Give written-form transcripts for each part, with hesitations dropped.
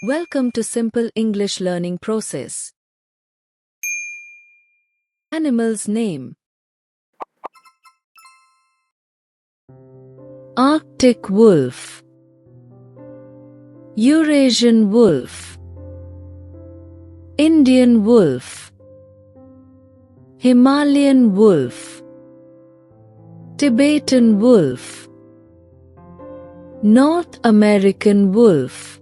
Welcome to Simple English Learning Process. Animal's name: Arctic wolf, Eurasian wolf, Indian wolf, Himalayan wolf, Tibetan wolf, North American wolf,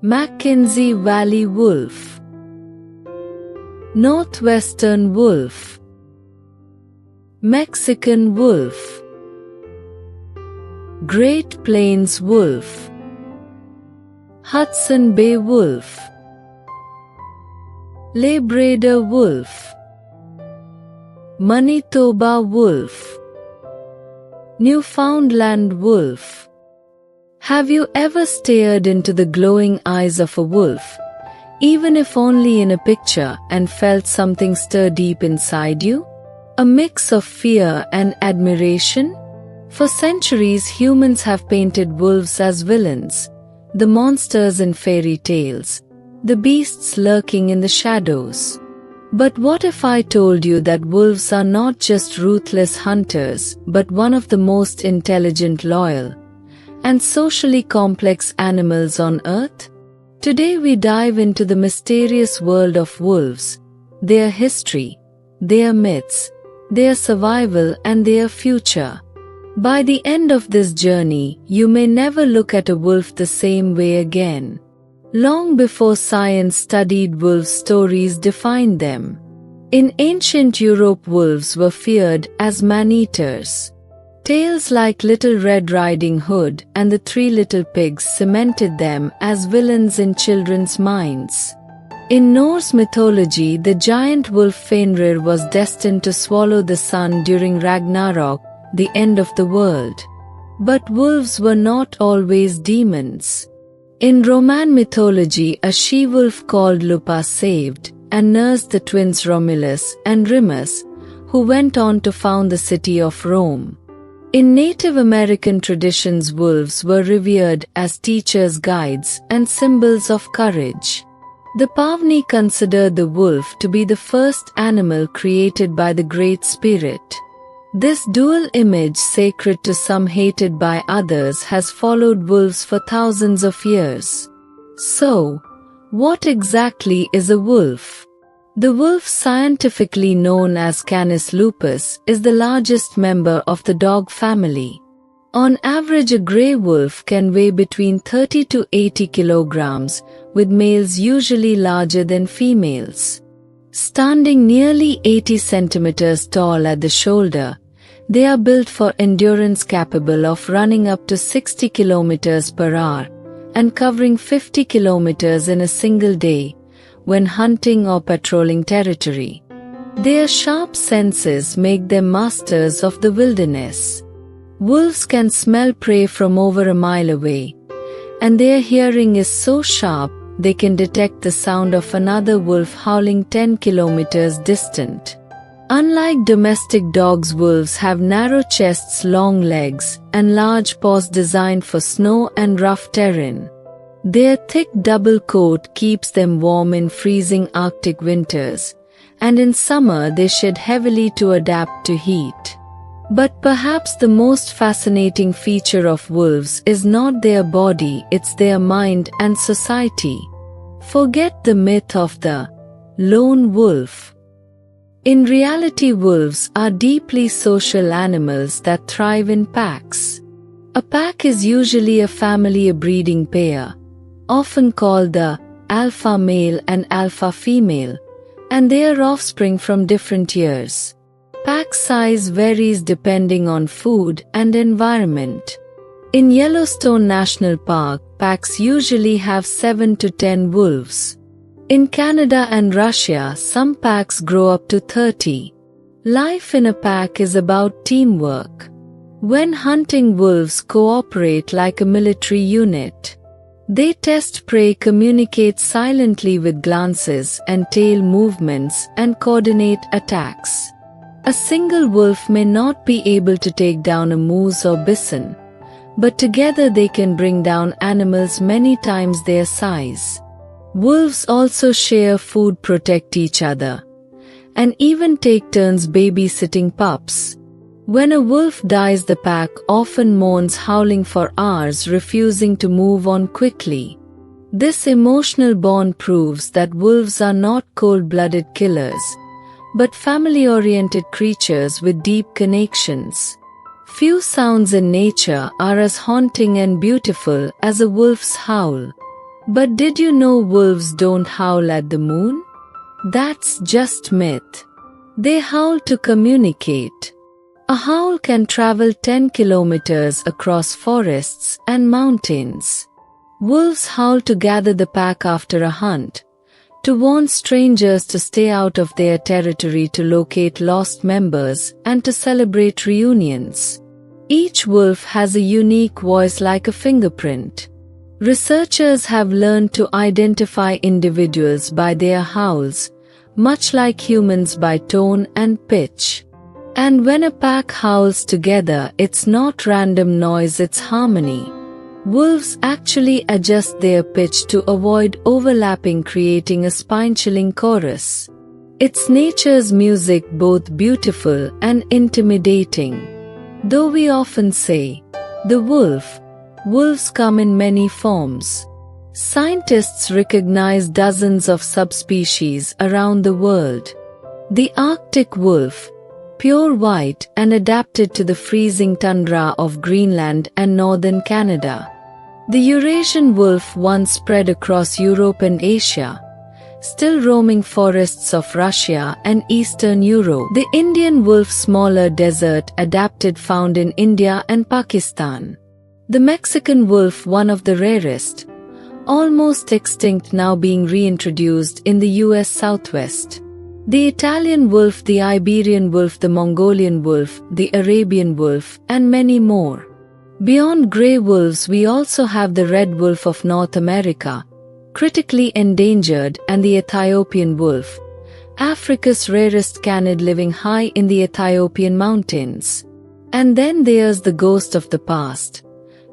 Mackenzie Valley wolf, Northwestern wolf, Mexican wolf, Great Plains wolf, Hudson Bay wolf, Labrador wolf, Manitoba wolf, Newfoundland wolf. Have you ever stared into the glowing eyes of a wolf, even if only in a picture, and felt something stir deep inside you? A mix of fear and admiration? For centuries, humans have painted wolves as villains, the monsters in fairy tales, the beasts lurking in the shadows. But what if I told you that wolves are not just ruthless hunters, but one of the most intelligent, loyal, and socially complex animals on Earth? Today we dive into the mysterious world of wolves, their history, their myths, their survival, and their future. By the end of this journey, you may never look at a wolf the same way again. Long before science studied wolves, stories defined them. In ancient Europe, wolves were feared as man-eaters. Tales like Little Red Riding Hood and the Three Little Pigs cemented them as villains in children's minds. In Norse mythology, the giant wolf Fenrir was destined to swallow the sun during Ragnarok, the end of the world. But wolves were not always demons. In Roman mythology, a she-wolf called Lupa saved and nursed the twins Romulus and Remus, who went on to found the city of Rome. In Native American traditions, wolves were revered as teachers, guides, and symbols of courage. The Pavani considered the wolf to be the first animal created by the Great Spirit. This dual image, sacred to some, hated by others, has followed wolves for thousands of years. So, what exactly is a wolf? The wolf, scientifically known as Canis lupus, is the largest member of the dog family. On average, a grey wolf can weigh between 30 to 80 kilograms, with males usually larger than females. Standing nearly 80 centimeters tall at the shoulder, they are built for endurance, capable of running up to 60 kilometers per hour and covering 50 kilometers in a single day when hunting or patrolling territory. Their sharp senses make them masters of the wilderness. Wolves can smell prey from over a mile away, and their hearing is so sharp they can detect the sound of another wolf howling 10 kilometers distant. Unlike domestic dogs, wolves have narrow chests, long legs, and large paws designed for snow and rough terrain. Their thick double coat keeps them warm in freezing Arctic winters, and in summer they shed heavily to adapt to heat. But perhaps the most fascinating feature of wolves is not their body, it's their mind and society. Forget the myth of the lone wolf. In reality, wolves are deeply social animals that thrive in packs. A pack is usually a family, a breeding pair, often called the alpha male and alpha female, and their offspring from different years. Pack size varies depending on food and environment. In Yellowstone National Park, packs usually have 7 to 10 wolves. In Canada and Russia, some packs grow up to 30. Life in a pack is about teamwork. When hunting, wolves cooperate like a military unit. They test prey, communicate silently with glances and tail movements, and coordinate attacks. A single wolf may not be able to take down a moose or bison, but together they can bring down animals many times their size. Wolves also share food, protect each other, and even take turns babysitting pups. When a wolf dies, the pack often mourns, howling for hours, refusing to move on quickly. This emotional bond proves that wolves are not cold-blooded killers, but family-oriented creatures with deep connections. Few sounds in nature are as haunting and beautiful as a wolf's howl. But did you know wolves don't howl at the moon? That's just myth. They howl to communicate. A howl can travel 10 kilometers across forests and mountains. Wolves howl to gather the pack after a hunt, to warn strangers to stay out of their territory, to locate lost members, and to celebrate reunions. Each wolf has a unique voice like a fingerprint. Researchers have learned to identify individuals by their howls, much like humans by tone and pitch. And when a pack howls together, it's not random noise, it's harmony. Wolves actually adjust their pitch to avoid overlapping, creating a spine-chilling chorus. It's nature's music, both beautiful and intimidating. Though we often say, the wolf, wolves come in many forms. Scientists recognize dozens of subspecies around the world. The Arctic wolf, pure white and adapted to the freezing tundra of Greenland and northern Canada. The Eurasian wolf, once spread across Europe and Asia, still roaming forests of Russia and Eastern Europe. The Indian wolf, smaller, desert adapted, found in India and Pakistan. The Mexican wolf, one of the rarest, almost extinct, now being reintroduced in the US Southwest. The Italian wolf, the Iberian wolf, the Mongolian wolf, the Arabian wolf, and many more. Beyond grey wolves, we also have the red wolf of North America, critically endangered, and the Ethiopian wolf, Africa's rarest canid, living high in the Ethiopian mountains. And then there's the ghost of the past,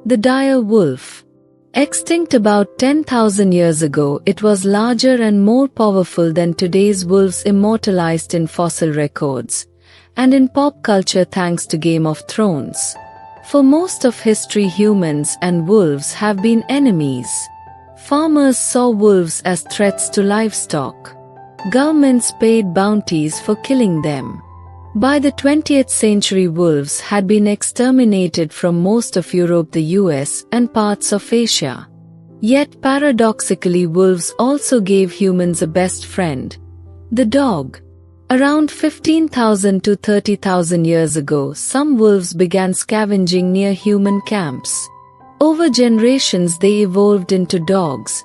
the dire wolf. Extinct about 10,000 years ago, it was larger and more powerful than today's wolves, immortalized in fossil records and in pop culture thanks to Game of Thrones. For most of history, humans and wolves have been enemies. Farmers saw wolves as threats to livestock. Governments paid bounties for killing them. By the 20th century, wolves had been exterminated from most of Europe, the US, and parts of Asia. Yet paradoxically, wolves also gave humans a best friend, the dog. Around 15,000 to 30,000 years ago, some wolves began scavenging near human camps. Over generations, they evolved into dogs,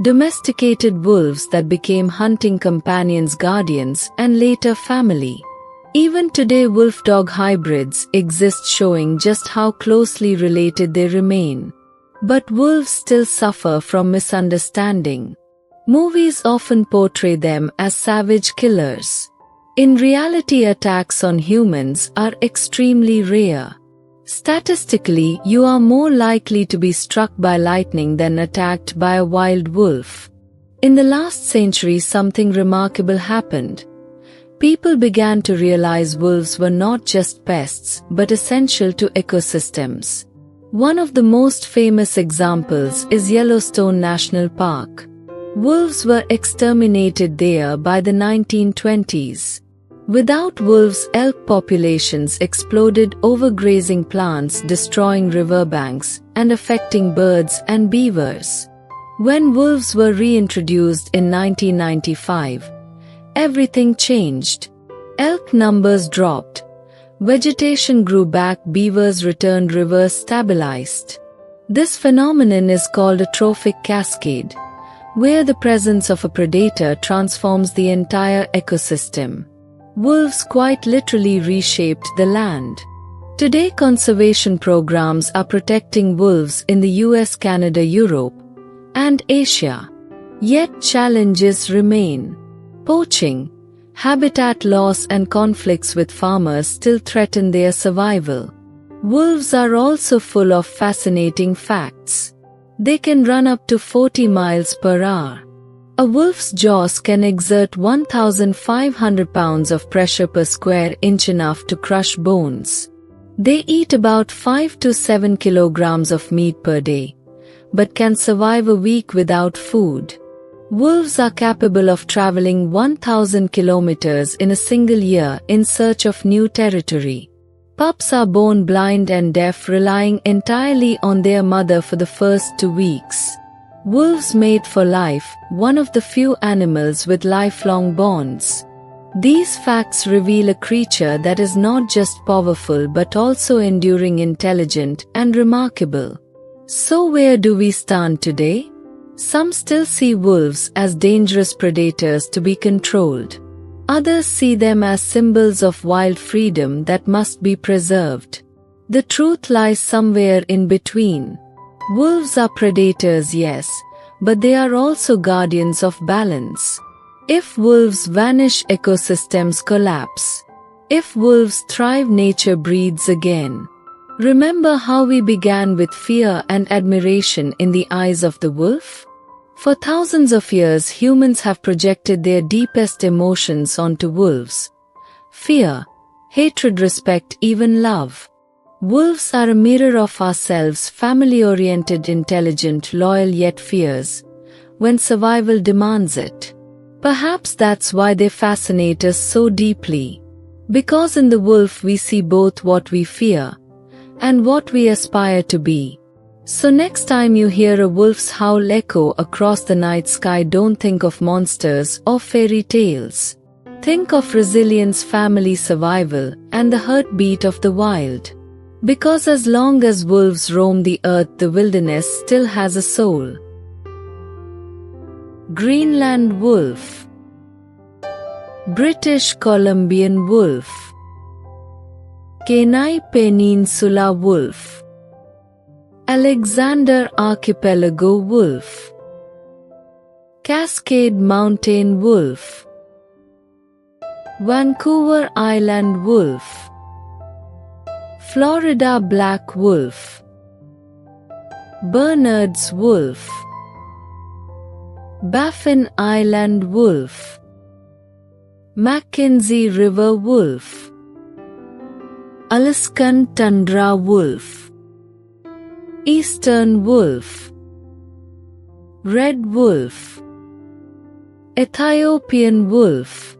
domesticated wolves that became hunting companions, guardians, and later family. Even today, wolf-dog hybrids exist, showing just how closely related they remain. But wolves still suffer from misunderstanding. Movies often portray them as savage killers. In reality, attacks on humans are extremely rare. Statistically, you are more likely to be struck by lightning than attacked by a wild wolf. In the last century, something remarkable happened. People began to realize wolves were not just pests, but essential to ecosystems. One of the most famous examples is Yellowstone National Park. Wolves were exterminated there by the 1920s. Without wolves, elk populations exploded, overgrazing plants, destroying riverbanks, and affecting birds and beavers. When wolves were reintroduced in 1995, everything changed. Elk numbers dropped. Vegetation grew back, beavers returned, rivers stabilized. This phenomenon is called a trophic cascade, where the presence of a predator transforms the entire ecosystem. Wolves quite literally reshaped the land. Today, conservation programs are protecting wolves in the US, Canada, Europe, and Asia. Yet challenges remain. Poaching, habitat loss, and conflicts with farmers still threaten their survival. Wolves are also full of fascinating facts. They can run up to 40 miles per hour. A wolf's jaws can exert 1,500 pounds of pressure per square inch, enough to crush bones. They eat about 5 to 7 kilograms of meat per day, but can survive a week without food. Wolves are capable of traveling 1,000 kilometers in a single year in search of new territory. Pups are born blind and deaf, relying entirely on their mother for the first 2 weeks. Wolves mate for life, one of the few animals with lifelong bonds. These facts reveal a creature that is not just powerful but also enduring, intelligent, and remarkable. So where do we stand today? Some still see wolves as dangerous predators to be controlled. Others see them as symbols of wild freedom that must be preserved. The truth lies somewhere in between. Wolves are predators, yes, but they are also guardians of balance. If wolves vanish, ecosystems collapse. If wolves thrive, nature breathes again. Remember how we began with fear and admiration in the eyes of the wolf? For thousands of years, humans have projected their deepest emotions onto wolves. Fear, hatred, respect, even love. Wolves are a mirror of ourselves, family-oriented, intelligent, loyal, yet fierce when survival demands it. Perhaps that's why they fascinate us so deeply. Because in the wolf we see both what we fear and what we aspire to be. So next time you hear a wolf's howl echo across the night sky, don't think of monsters or fairy tales. Think of resilience, family, survival, and the heartbeat of the wild. Because as long as wolves roam the earth, the wilderness still has a soul. Greenland wolf, British Columbian wolf, Kenai Peninsula wolf, Alexander Archipelago wolf, Cascade Mountain wolf, Vancouver Island wolf, Florida black wolf, Bernard's wolf, Baffin Island wolf, Mackenzie River wolf, Alaskan tundra wolf, Eastern wolf, red wolf, Ethiopian wolf,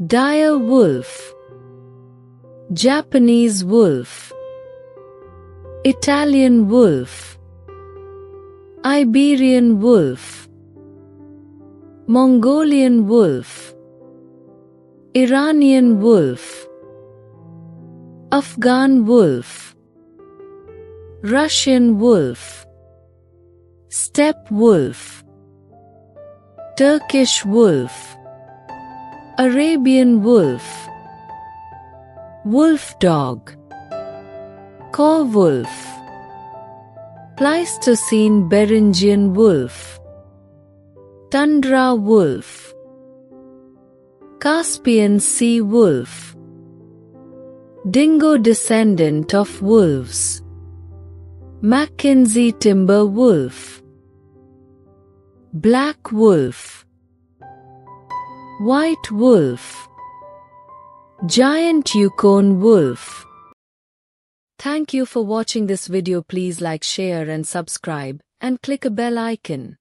dire wolf, Japanese wolf, Italian wolf, Iberian wolf, Mongolian wolf, Iranian wolf, Afghan wolf, Russian wolf, steppe wolf, Turkish wolf, Arabian wolf, wolf dog, Kaw wolf, Pleistocene Beringian wolf, tundra wolf, Caspian Sea wolf, dingo descendant of wolves, Mackenzie timber wolf, black wolf, white wolf, giant Yukon wolf. Thank you for watching this video. Please like, share and subscribe, and click a bell icon.